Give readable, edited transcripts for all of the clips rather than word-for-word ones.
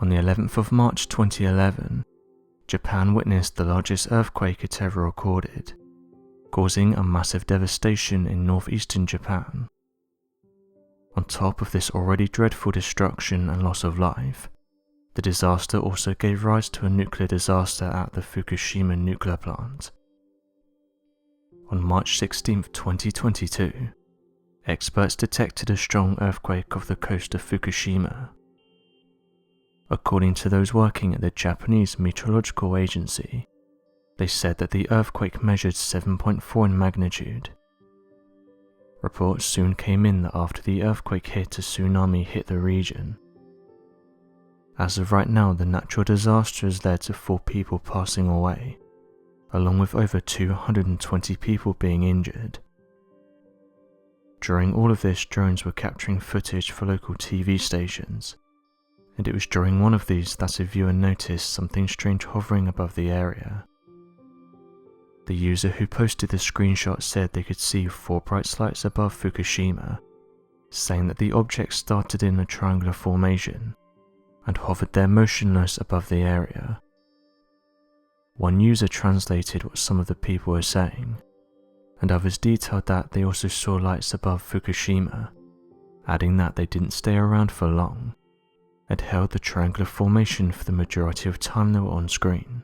On the 11th of March 2011, Japan witnessed the largest earthquake it ever recorded, causing a massive devastation in northeastern Japan. On top of this already dreadful destruction and loss of life, the disaster also gave rise to a nuclear disaster at the Fukushima nuclear plant. On March 16, 2022, experts detected a strong earthquake off the coast of Fukushima. According to those working at the Japanese Meteorological Agency, they said that the earthquake measured 7.4 in magnitude. Reports soon came in that after the earthquake hit, a tsunami hit the region. As of right now, the natural disaster has led to 4 people passing away, along with over 220 people being injured. During all of this, drones were capturing footage for local TV stations, and it was during one of these that a viewer noticed something strange hovering above the area. The user who posted the screenshot said they could see 4 bright lights above Fukushima, saying that the object started in a triangular formation and hovered there motionless above the area. One user translated what some of the people were saying, and others detailed that they also saw lights above Fukushima, adding that they didn't stay around for long and held the triangular formation for the majority of time they were on screen.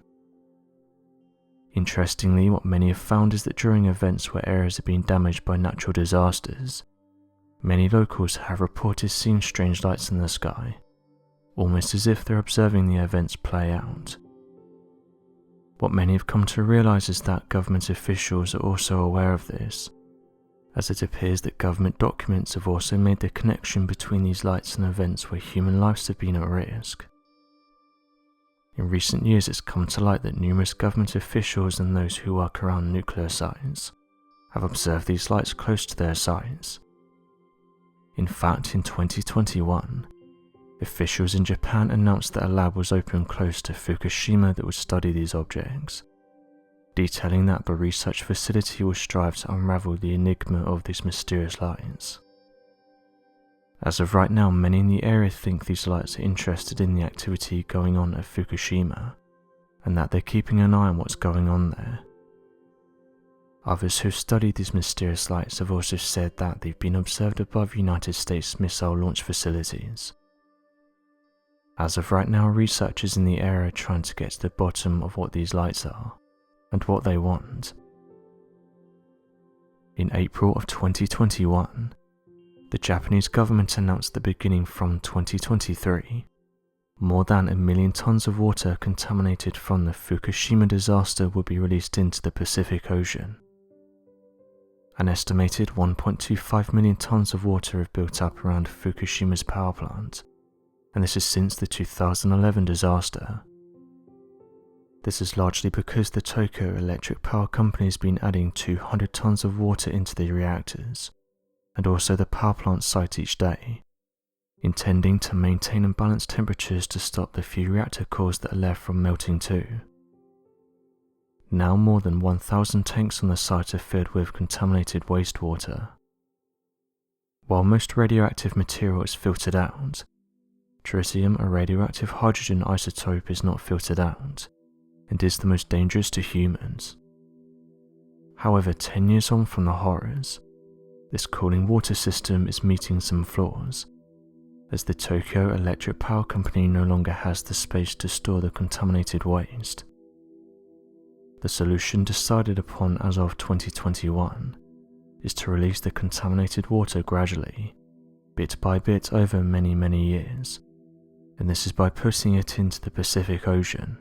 Interestingly, what many have found is that during events where areas have been damaged by natural disasters, many locals have reported seeing strange lights in the sky, almost as if they're observing the events play out. What many have come to realize is that government officials are also aware of this, as it appears that government documents have also made the connection between these lights and events where human lives have been at risk. In recent years, it's come to light that numerous government officials and those who work around nuclear sites have observed these lights close to their sites. In fact, in 2021, officials in Japan announced that a lab was opened close to Fukushima that would study these objects, detailing that the research facility will strive to unravel the enigma of these mysterious lights. As of right now, many in the area think these lights are interested in the activity going on at Fukushima, and that they're keeping an eye on what's going on there. Others who've studied these mysterious lights have also said that they've been observed above United States missile launch facilities. As of right now, researchers in the area are trying to get to the bottom of what these lights are, and what they want. In April of 2021, the Japanese government announced that beginning from 2023, more than 1 million tons of water contaminated from the Fukushima disaster would be released into the Pacific Ocean. An estimated 1.25 million tons of water have built up around Fukushima's power plant, and this is since the 2011 disaster. This is largely because the Tokyo Electric Power Company has been adding 200 tons of water into the reactors, and also the power plant site each day, intending to maintain and balance temperatures to stop the few reactor cores that are left from melting too. Now more than 1,000 tanks on the site are filled with contaminated wastewater. While most radioactive material is filtered out, tritium, a radioactive hydrogen isotope, is not filtered out, and is the most dangerous to humans. However, 10 years on from the horrors, this cooling water system is meeting some flaws, as the Tokyo Electric Power Company no longer has the space to store the contaminated waste. The solution decided upon as of 2021 is to release the contaminated water gradually, bit by bit over many years, and this is by putting it into the Pacific Ocean.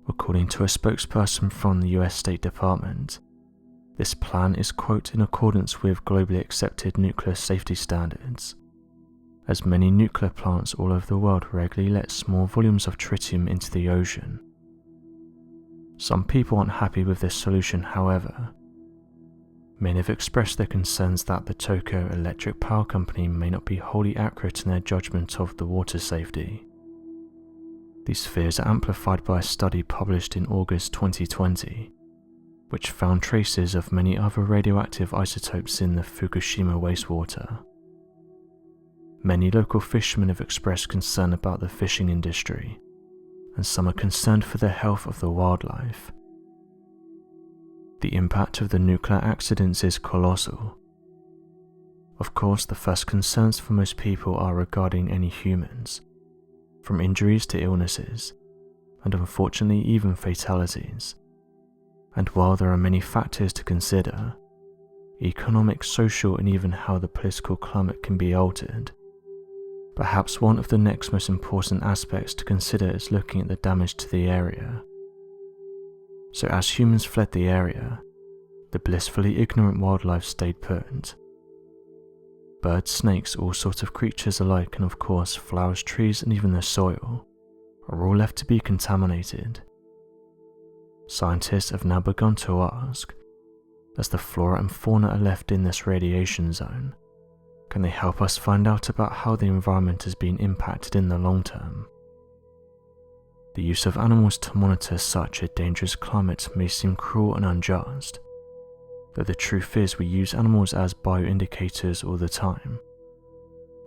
According to a spokesperson from the US State Department, this plan is, quote, in accordance with globally accepted nuclear safety standards, as many nuclear plants all over the world regularly let small volumes of tritium into the ocean. Some people aren't happy with this solution, however. Many have expressed their concerns that the Tokyo Electric Power Company may not be wholly accurate in their judgment of the water safety. These fears are amplified by a study published in August 2020, which found traces of many other radioactive isotopes in the Fukushima wastewater. Many local fishermen have expressed concern about the fishing industry, and some are concerned for the health of the wildlife. The impact of the nuclear accidents is colossal. Of course, the first concerns for most people are regarding any humans, from injuries to illnesses, and unfortunately even fatalities. And while there are many factors to consider, economic, social, and even how the political climate can be altered, perhaps one of the next most important aspects to consider is looking at the damage to the area. So as humans fled the area, the blissfully ignorant wildlife stayed put. Birds, snakes, all sorts of creatures alike, and of course flowers, trees, and even the soil, are all left to be contaminated. Scientists have now begun to ask, as the flora and fauna are left in this radiation zone, can they help us find out about how the environment has been impacted in the long term? The use of animals to monitor such a dangerous climate may seem cruel and unjust, but the truth is we use animals as bioindicators all the time.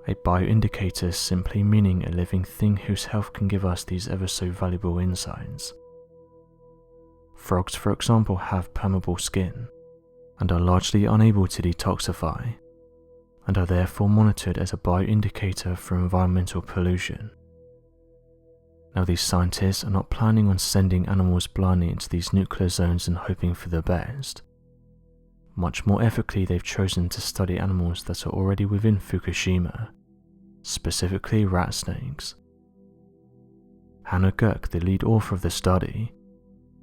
A bioindicator simply meaning a living thing whose health can give us these ever so valuable insights. Frogs, for example, have permeable skin, and are largely unable to detoxify, and are therefore monitored as a bioindicator for environmental pollution. Now, these scientists are not planning on sending animals blindly into these nuclear zones and hoping for the best. Much more ethically, they've chosen to study animals that are already within Fukushima, specifically rat snakes. Hannah Gurk, the lead author of the study,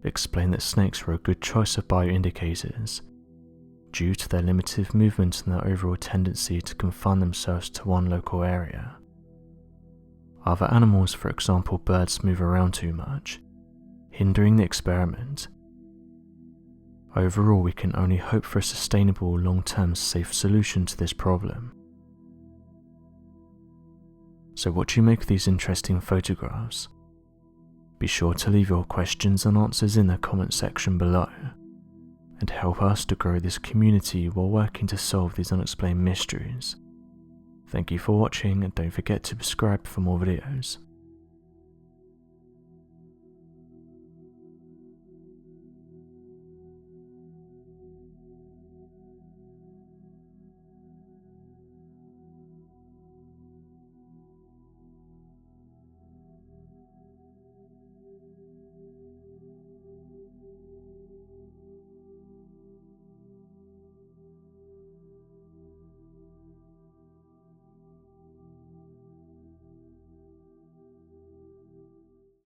explained that snakes were a good choice of bioindicators due to their limited movement and their overall tendency to confine themselves to one local area. Other animals, for example birds, move around too much, hindering the experiment. Overall, we can only hope for a sustainable, long-term, safe solution to this problem. So what do you make of these interesting photographs? Be sure to leave your questions and answers in the comment section below, and help us to grow this community while working to solve these unexplained mysteries. Thank you for watching, and don't forget to subscribe for more videos.